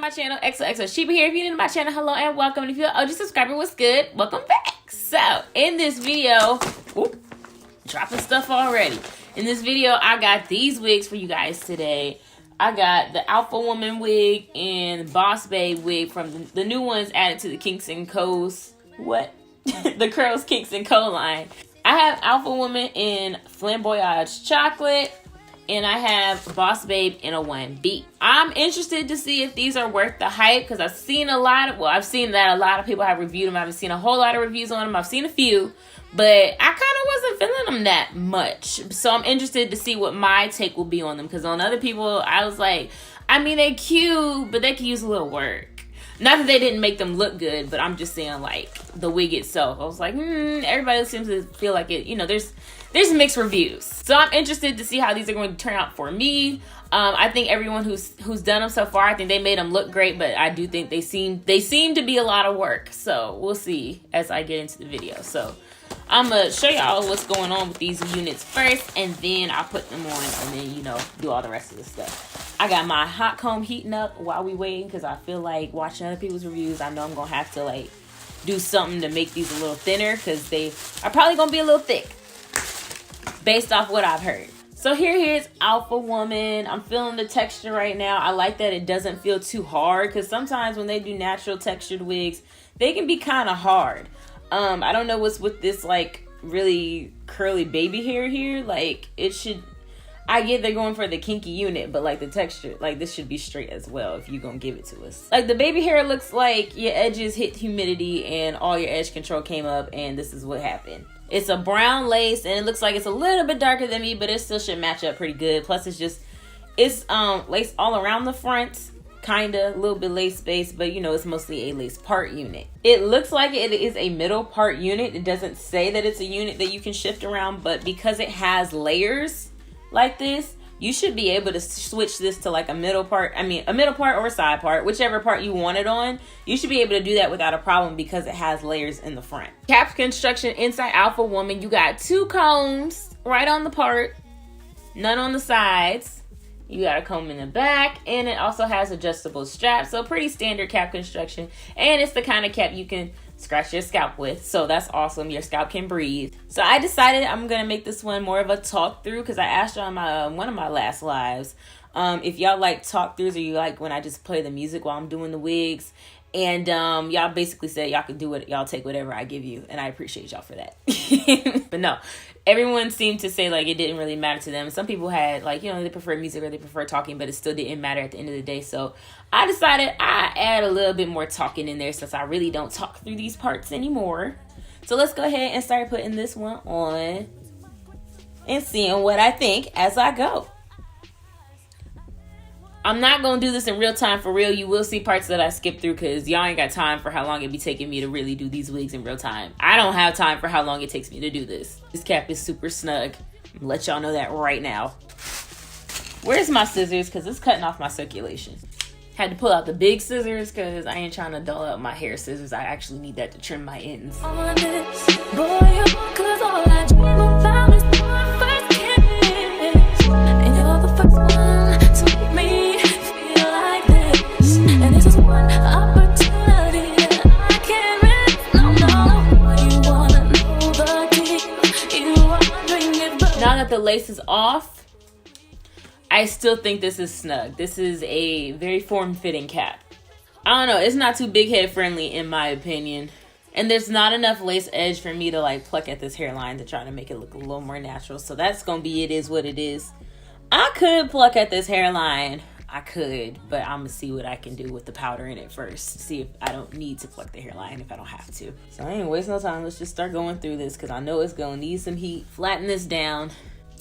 my channel, XOXO SHEBA here. If you're new to my channel, hello and welcome. And if you're an OG subscriber, what's good? Welcome back. So, in this video, dropping stuff already. In this video, I got these wigs for you guys today. I got the Alpha Woman wig and Boss Babe wig from the new ones added to the Kinks and Co's, the Curls, Kinks and Co line. I have Alpha Woman in Flamboyage Chocolate, and I have Boss Babe in a 1B. I'm interested to see if these are worth the hype because I've seen a lot of, I've seen that a lot of people have reviewed them. I haven't seen a whole lot of reviews on them. I've seen a few, but I kind of wasn't feeling them that much. So I'm interested to see what my take will be on them because on other people, I was like, I mean, they're cute, but they could use a little work. Not that they didn't make them look good, but I'm just saying like the wig itself. I was like, everybody seems to feel like it, you know, there's mixed reviews. So I'm interested to see how these are going to turn out for me. I think everyone who's done them so far, I think they made them look great, but I do think they seem to be a lot of work. So we'll see as I get into the video. So I'm gonna show y'all what's going on with these units first, and then I'll put them on, and then, you know, do all the rest of the stuff. I got my hot comb heating up while we waiting because I feel like watching other people's reviews, I know I'm gonna have to like do something to make these a little thinner because they are probably gonna be a little thick based off what I've heard. So here's Alpha Woman. I'm feeling the texture right now. I like that it doesn't feel too hard because sometimes when they do natural textured wigs, they can be kind of hard. I don't know what's with this like really curly baby hair here. Like it should, I get they're going for the kinky unit, but like the texture, like this should be straight as well if you're gonna give it to us. Like the baby hair looks like your edges hit humidity and all your edge control came up, and this is what happened. It's a brown lace and it looks like it's a little bit darker than me, but it still should match up pretty good. Plus it's lace all around the front, kinda, a little bit lace space, but you know, it's mostly a lace part unit. It looks like it is a middle part unit. It doesn't say that it's a unit that you can shift around, but because it has layers like this, you should be able to switch this to like a middle part or a side part, whichever part you want it on. You should be able to do that without a problem because it has layers in the front. Cap construction inside Alpha Woman. You got 2 combs right on the part, none on the sides. You got a comb in the back, and it also has adjustable straps. So pretty standard cap construction, and it's the kind of cap you can scratch your scalp with, so that's awesome. Your scalp can breathe. So I decided I'm gonna make this one more of a talk through because I asked y'all on one of my last lives if y'all like talk throughs or you like when I just play the music while I'm doing the wigs, and y'all basically said y'all can do it, y'all take whatever I give you, and I appreciate y'all for that. But no, everyone seemed to say like it didn't really matter to them. Some people had like, you know, they prefer music or they prefer talking, but it still didn't matter at the end of the day. So I decided I add a little bit more talking in there since I really don't talk through these parts anymore. So let's go ahead and start putting this one on and seeing what I think as I go. I'm not going to do this in real time for real. You will see parts that I skip through because y'all ain't got time for how long it be taking me to really do these wigs in real time. I don't have time for how long it takes me to do this. This cap is super snug. I'm gonna let y'all know that right now. Where's my scissors? Because it's cutting off my circulation. Had to pull out the big scissors because I ain't trying to dull up my hair scissors. I actually need that to trim my ends. Now that the lace is off, I still think this is snug. This is a very form-fitting cap. I don't know, it's not too big head friendly in my opinion. And there's not enough lace edge for me to like pluck at this hairline to try to make it look a little more natural. So that's gonna be it is what it is. I could pluck at this hairline. I could, but I'm gonna see what I can do with the powder in it first. See if I don't need to pluck the hairline if I don't have to. So I ain't waste no time. Let's just start going through this because I know it's gonna need some heat. Flatten this down.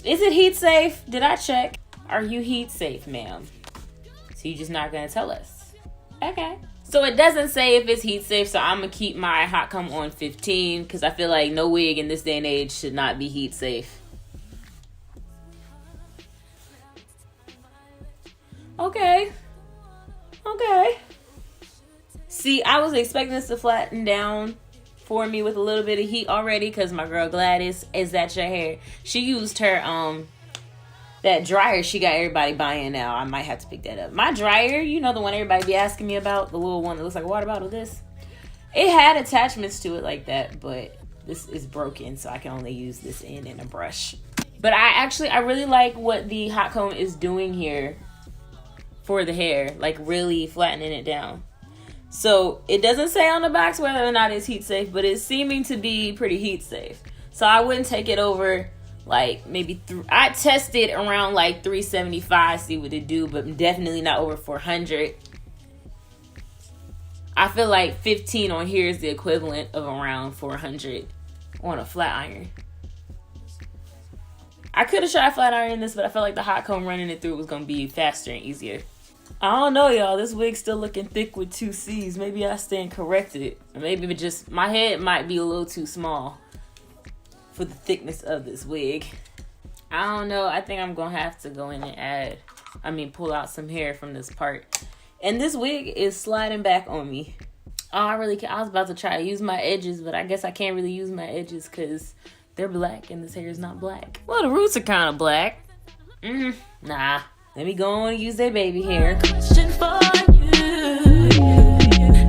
Is it heat safe? Did I check? Are you heat safe, ma'am? So you're just not gonna tell us? Okay. So it doesn't say if it's heat safe, so I'm gonna keep my hot comb on 15 because I feel like no wig in this day and age should not be heat safe. Okay. See, I was expecting this to flatten down for me with a little bit of heat already because my girl Gladys, is that your hair? She used her that dryer she got everybody buying now. I might have to pick that up. My dryer, you know, the one everybody be asking me about, the little one that looks like a water bottle, this. It had attachments to it like that, but this is broken, so I can only use this end and a brush. But I really like what the hot comb is doing here for the hair, like really flattening it down. So it doesn't say on the box whether or not it's heat safe, but it's seeming to be pretty heat safe. So I wouldn't take it over like maybe I tested around like 375, see what it do, but definitely not over 400. I feel like 15 on here is the equivalent of around 400 on a flat iron. I could have tried flat ironing this, but I felt like the hot comb running it through was going to be faster and easier. I don't know, y'all. This wig's still looking thick with 2 C's. Maybe I stand corrected. Or maybe it just, my head might be a little too small for the thickness of this wig. I don't know. I think I'm going to have to go in and pull out some hair from this part. And this wig is sliding back on me. Oh, I was about to try to use my edges, but I guess I can't really use my edges because they're black and this hair is not black. Well, the roots are kind of black. Nah. Let me go on and use that baby hair. Question for you.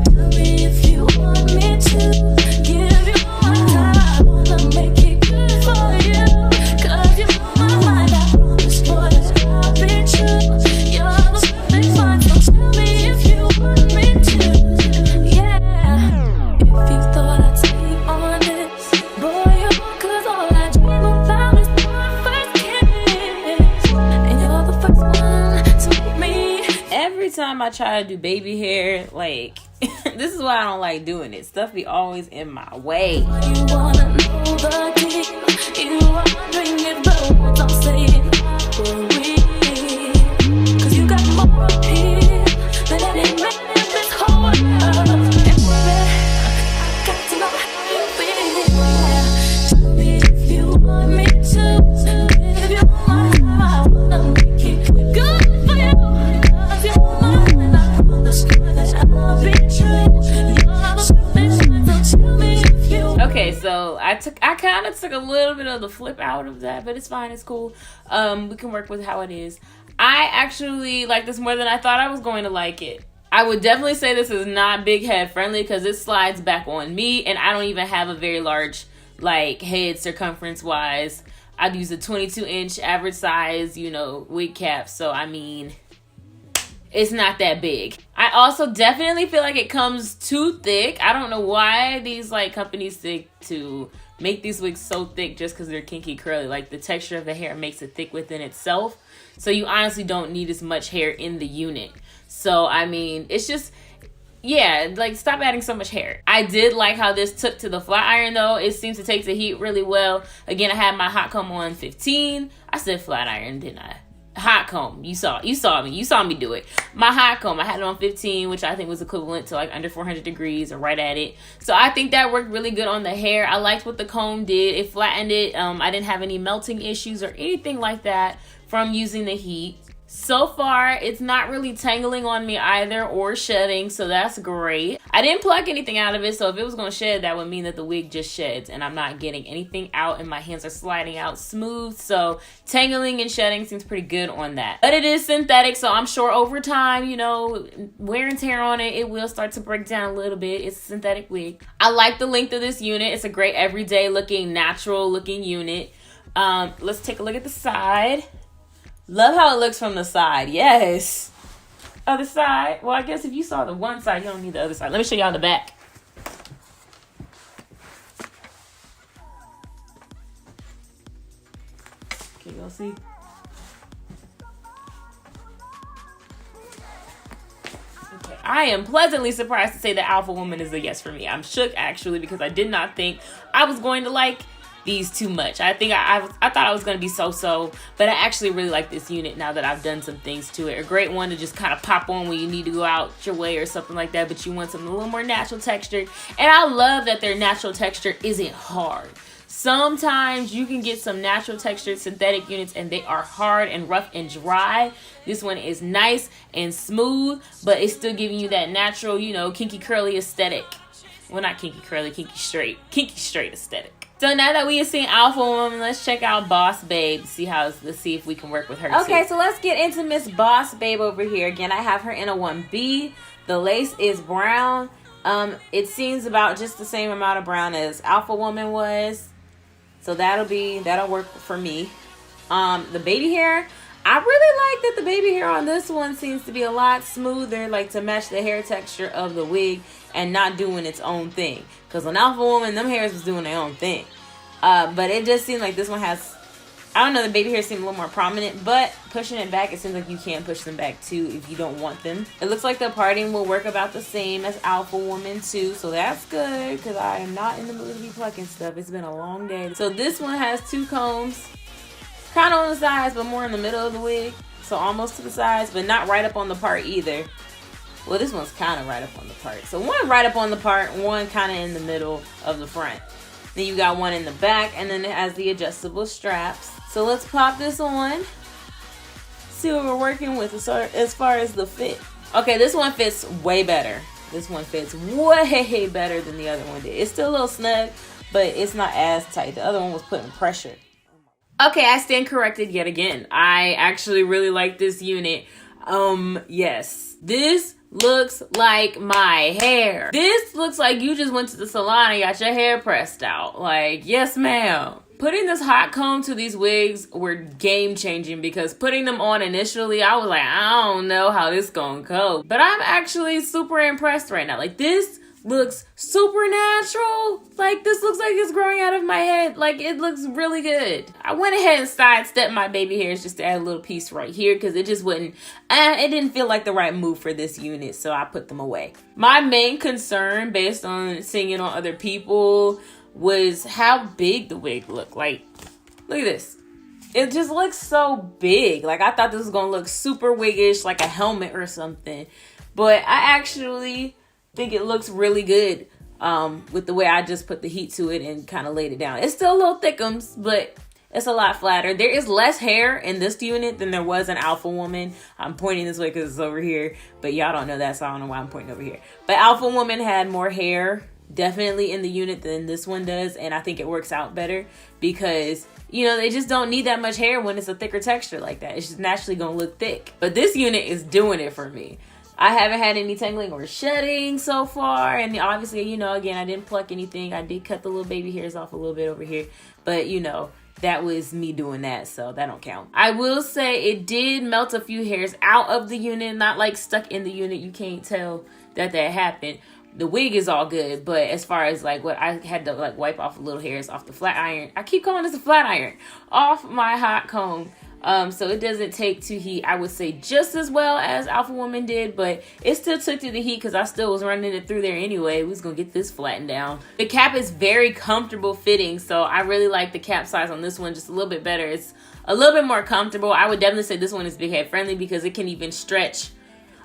Tell me if you want me to give you my time. I wanna make it good for you. Cause you know my mind. I promise for this I'll be true. You're the perfect one. So tell me if you want me to. Yeah. If you thought I'd take on this, boy, you won't. Cause all I dream about is my first kiss. And you're the first one to make me. Every time I try to do baby hair, like, this is why I don't like doing it. Stuff be always in my way. You wanna know the deal. You wondering if the words I'm saying for real. Cause you got more appeal than any man in this whole world. And baby, I got to know how you feel. Tell me if you want me to give you my time. I wanna make it good for you. Cause you're mine and I promise you that I'll be true. Okay, so I kind of took a little bit of the flip out of that, but it's fine, it's cool. We can work with how it is. I actually like this more than I thought I was going to like it. I would definitely say this is not big head friendly because it slides back on me, and I don't even have a very large like head circumference wise. I'd use a 22-inch average size, you know, wig cap. So I mean, it's not that big. I also definitely feel like it comes too thick. I don't know why these like companies stick to make these wigs so thick just because they're kinky curly. Like the texture of the hair makes it thick within itself. So you honestly don't need as much hair in the unit. So I mean, it's just, yeah, like stop adding so much hair. I did like how this took to the flat iron though. It seems to take the heat really well. Again, I had my hot comb on 15. I said flat iron, didn't I? Hot comb. You saw me do it. My hot comb, I had it on 15, which I think was equivalent to like under 400 degrees or right at it. So I think that worked really good on the hair. I liked what the comb did. It flattened it. I didn't have any melting issues or anything like that from using the heat. So far, it's not really tangling on me either or shedding, so that's great. I didn't pluck anything out of it, so if it was going to shed, that would mean that the wig just sheds, and I'm not getting anything out, and my hands are sliding out smooth, so tangling and shedding seems pretty good on that. But it is synthetic, so I'm sure over time, you know, wear and tear on it, it will start to break down a little bit. It's a synthetic wig. I like the length of this unit. It's a great everyday looking, natural looking unit. Let's take a look at the side. Love how it looks from the side. Yes. Other side. Well, I guess if you saw the one side, you don't need the other side. Let me show y'all the back. Can y'all see? Okay. I am pleasantly surprised to say that Alpha Woman is a yes for me. I'm shook actually because I did not think I was going to like these too much. I think I thought I was going to be so-so, but I actually really like this unit now that I've done some things to it. A great one to just kind of pop on when you need to go out your way or something like that, but you want something a little more natural textured. And I love that their natural texture isn't hard. Sometimes you can get some natural textured synthetic units and they are hard and rough and dry. This one is nice and smooth, but it's still giving you that natural, you know, kinky curly aesthetic. Well, not kinky curly, kinky straight aesthetic. So now that we have seen Alpha Woman, let's check out Boss Babe. Let's see if we can work with her. Okay, too. So let's get into Miss Boss Babe over here. Again, I have her in a 1B. The lace is brown. It seems about just the same amount of brown as Alpha Woman was. So that'll work for me. The baby hair, I really like that the baby hair on this one seems to be a lot smoother, like to match the hair texture of the wig and not doing its own thing. Because on Alpha Woman, them hairs was doing their own thing. But it just seems like this one has, I don't know, the baby hair seems a little more prominent, but pushing it back, it seems like you can push them back too if you don't want them. It looks like the parting will work about the same as Alpha Woman too, so that's good because I am not in the mood to be plucking stuff. It's been a long day. So this one has 2 combs, kind of on the sides, but more in the middle of the wig, so almost to the sides, but not right up on the part either. Well, this one's kind of right up on the part. So one right up on the part, one kind of in the middle of the front. Then you got one in the back, and then it has the adjustable straps. So let's pop this on. See what we're working with as far as the fit. Okay, this one fits way better. This one fits way better than the other one did. It's still a little snug, but it's not as tight. The other one was putting pressure. Okay, I stand corrected yet again. I actually really like this unit. Yes. This looks like my hair. This looks like you just went to the salon and got your hair pressed out. Like, yes, ma'am. Putting this hot comb to these wigs were game changing because putting them on initially, I was like, I don't know how this gonna go. But I'm actually super impressed right now. Like, this looks super natural. Like, this looks like it's growing out of my head. Like, it looks really good. I went ahead and sidestepped my baby hairs just to add a little piece right here because it just wouldn't, it didn't feel like the right move for this unit, so I put them away. My main concern, based on seeing it on other people, was how big the wig looked. Like, look at this. It just looks so big. Like, I thought this was gonna look super wiggish, like a helmet or something. But I actually think it looks really good with the way I just put the heat to it and kind of laid it down. It's still a little thickums, but it's a lot flatter. There is less hair in this unit than there was in Alpha Woman. I'm pointing this way because it's over here, but y'all don't know that, so I don't know why I'm pointing over here. But Alpha Woman had more hair definitely in the unit than this one does, and I think it works out better because, you know, they just don't need that much hair when it's a thicker texture like that. It's just naturally gonna look thick. But this unit is doing it for me. I haven't had any tangling or shedding so far, and obviously, you know, again, I didn't pluck anything. I did cut the little baby hairs off a little bit over here, but, you know, that was me doing that, so that don't count. I will say it did melt a few hairs out of the unit, not like stuck in the unit. You can't tell that happened. The wig is all good, but as far as like what I had to like wipe off little hairs off the flat iron, I keep calling this a flat iron, off my hot comb. So it doesn't take to heat, I would say, just as well as Alpha Woman did, but it still took to the heat because I still was running it through there anyway. We was gonna get this flattened down. The cap is very comfortable fitting, so I really like the cap size on this one just a little bit better. It's a little bit more comfortable. I would definitely say this one is big head friendly because it can even stretch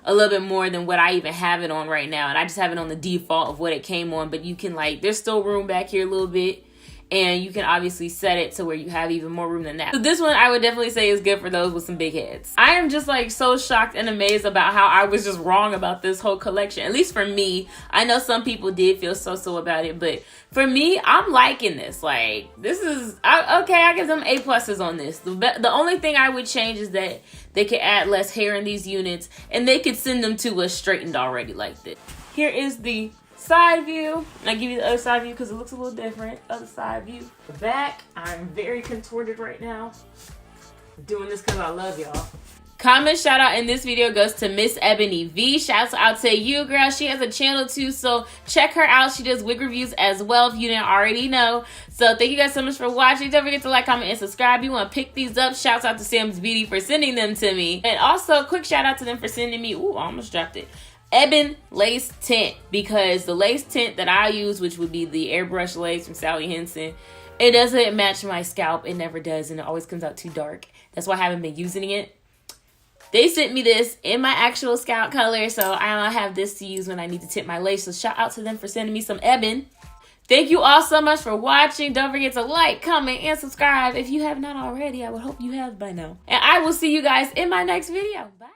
a little bit more than what I even have it on right now. And I just have it on the default of what it came on, but you can like, there's still room back here a little bit. And you can obviously set it to where you have even more room than that. So this one I would definitely say is good for those with some big heads. I am just like so shocked and amazed about how I was just wrong about this whole collection. At least for me. I know some people did feel so about it, but for me, I'm liking this. Like, this is, okay, I give them A+ on this. The only thing I would change is that they could add less hair in these units and they could send them to us straightened already like this. Here is the side view. And I give you the other side view because it looks a little different. Other side view. The back, I'm very contorted right now. I'm doing this because I love y'all. Comment shout out in this video goes to Miss Ebony V. Shouts out to you, girl. She has a channel too, so check her out. She does wig reviews as well if you didn't already know. So thank you guys so much for watching. Don't forget to like, comment, and subscribe. You want to pick these up. Shouts out to Samsbeauty for sending them to me. And also, quick shout out to them for sending me, ooh, I almost dropped it, Ebon lace tint, because the lace tint that I use, which would be the airbrush lace from Sally Henson, it doesn't match my scalp. It never does, and it always comes out too dark. That's why I haven't been using it. They sent me this in my actual scalp color, so I have this to use when I need to tint my lace. So shout out to them for sending me some Ebon. Thank you all so much for watching. Don't forget to like, comment, and subscribe if you have not already. I would hope you have by now. And I will see you guys in my next video. Bye.